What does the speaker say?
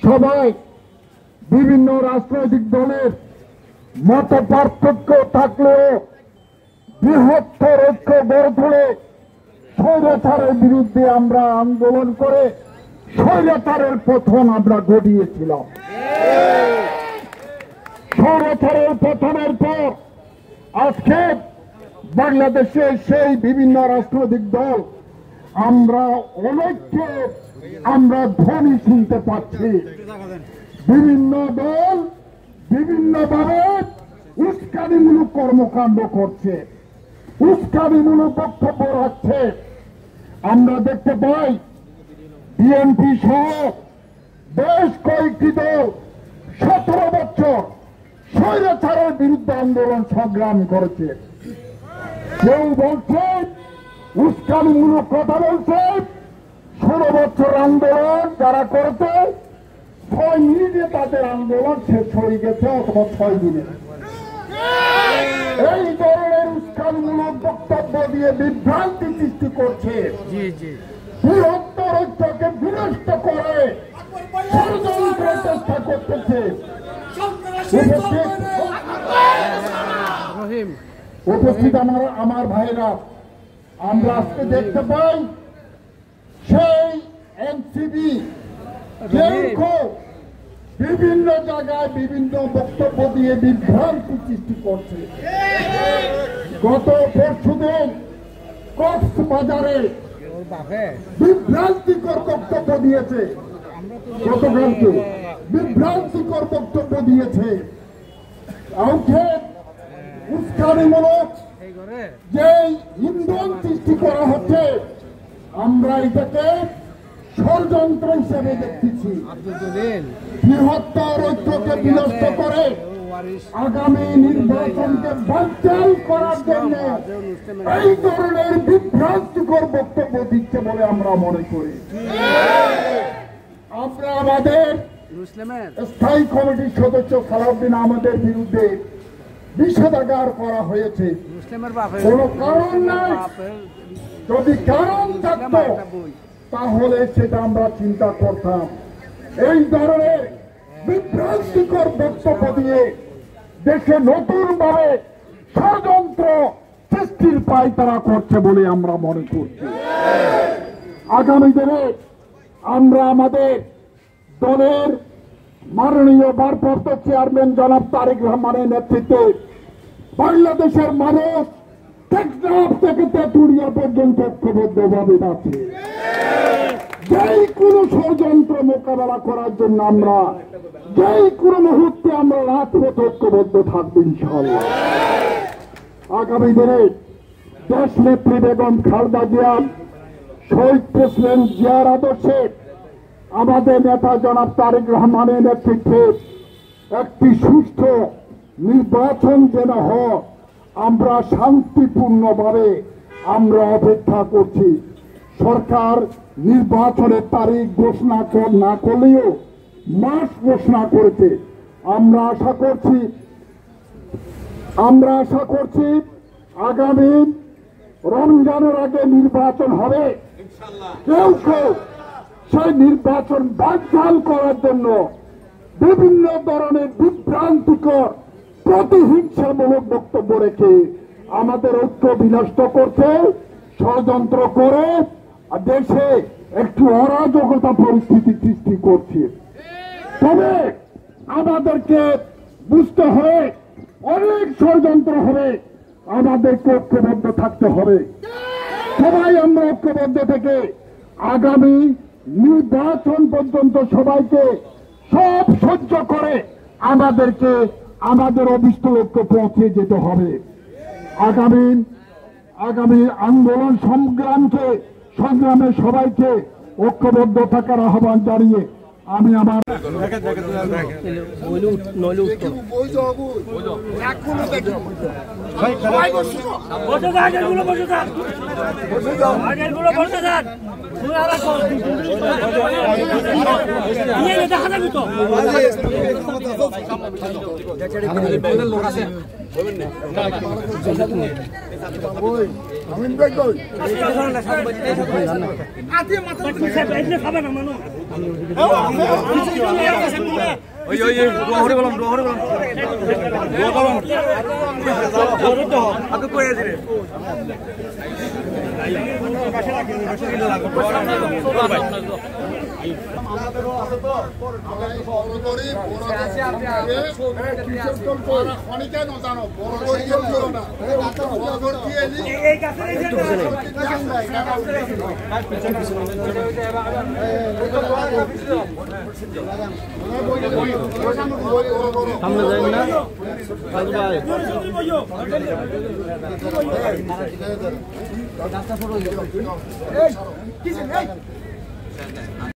সবাই বিভিন্ন রাজনৈতিক দলের মত পার্থক্য থাকলেও বৃহত্তর ঐক্য গড়ে তুলে স্বৈরাচারের বিরুদ্ধে আমরা আন্দোলন করে স্বৈরাচারের পতন আমরা ঘটিয়েছিলাম। স্বৈরাচারের পতনের পর আজকে বাংলাদেশে সেই বিভিন্ন রাজনৈতিক দল আমরা অনেককে আমরা ধ্বনি শুনতে পাচ্ছি। বিভিন্ন দল বিভিন্নভাবে উস্কানিমূলক কর্মকাণ্ড করছে, উস্কানিমূলক বক্তব্য রাখছে। আমরা দেখতে পাই বিএনপি সহ বেশ কয়েকটি দল 17 বছর স্বৈরাচারের বিরুদ্ধে আন্দোলন সংগ্রাম করেছে। কেউ বলছে উস্কানিমূলক কথা বলছে। 16 বছর আন্দোলন যারা করেছে 6 মিনিটে তাদের আন্দোলন শেষ হয়ে গেছে, অথবা 6 দিনে। এই ধরনের উস্কানিমূলক বক্তব্য দিয়ে বিভ্রান্তি সৃষ্টি করছে, বৃহত্তর ঐক্যকে বিনষ্ট করে ষড়যন্ত্রের চেষ্টা করতেছে। উপস্থিত আমার ভাইরা, আমরা আজকে দেখতে পাই সেই এনসিবি বিভিন্ন জায়গায় বিভিন্ন বক্তব্য দিয়ে বিভ্রান্তি সৃষ্টি করছে। গত পরশুদিন কক্সবাজারে বিভ্রান্তিকর বক্তব্য দিয়েছে, গতকালকে বিভ্রান্তিকর বক্তব্য দিয়েছে। উস্কানিমূলক যে ইন্ধন সৃষ্টি করা হচ্ছে, আমরা এটাকে ষড়যন্ত্র হিসেবে দেখতেছি। বৃহত্তর ঐক্যকে বিনষ্ট করে আগামী নির্বাচনকে বানচাল করার জন্য এই ধরনের বিভ্রান্তিকর বক্তব্য দিচ্ছে বলে আমরা মনে করি। আমরা আমাদের স্থায়ী কমিটির সদস্য সালাউদ্দিন আহমেদের বিরুদ্ধে নিষেধাজ্ঞা করা হয়েছে। কোন কারণ নাই, যদি কারণ থাকতো তাহলে সেটা আমরা চিন্তা করতাম। এই ধরনের বিভ্রান্তিকর বক্তব্য দিয়ে দেশে নতুন ভাবে ষড়যন্ত্র সৃষ্টির পায়তারা করছে বলে আমরা মনে করছি। আগামী দিনে আমরা আমাদের দলের মাননীয় ভারপ্রাপ্ত চেয়ারম্যান জনাব তারেক রহমানের নেতৃত্বে বাংলাদেশের মানুষ টেকনাফ থেকে তেঁতুলিয়া পর্যন্ত ঐক্যবদ্ধভাবে আছে। যেই কোনো ষড়যন্ত্র মোকাবেলা করার জন্য আমরা যেই কোনো মুহূর্তে আমরা রাজপথ ঐক্যবদ্ধ থাকবো ইনশাআল্লাহ। আগামী দিনে দেশ নেত্রী বেগম খালেদা জিয়া, শহীদ প্রেসিডেন্ট জিয়ার আদর্শে আমাদের নেতা জনাব তারেক রহমানের নেতৃত্বে একটি সুষ্ঠু নির্বাচন যেন হয়, আমরা শান্তিপূর্ণভাবে আমরা অপেক্ষা করছি। সরকার নির্বাচনের তারিখ ঘোষণা না করলেও মাস ঘোষণা করেছে। আমরা আশা করছি আগামী রমজানের আগে নির্বাচন হবে। কেউ সেই নির্বাচন বানচাল করার জন্য বিভিন্ন ধরনের বিভ্রান্তিকর প্রতিহিংসামূলক বক্তব্য রেখে আমাদের ঐক্য বিনষ্ট করছে, ষড়যন্ত্র করে দেশে একটু অরাজকতা পরিস্থিতি সৃষ্টি করছে। তবে আমাদেরকে বুঝতে হবে অনেক ষড়যন্ত্র হবে, আমাদেরকে ঐক্যবদ্ধ থাকতে হবে। সবাই আমরা ঐক্যবদ্ধ থেকে আগামী নির্বাচন পর্যন্ত সবাইকে সব সহ্য করে আমাদেরকে আমাদের অভিষ্ট লক্ষ্যে পৌঁছে যেতে হবে। আগামী আন্দোলন সংগ্রামে সবাইকে ঐক্যবদ্ধ থাকার আহ্বান জানিয়ে আমি আমার সামনে যাই না ভাই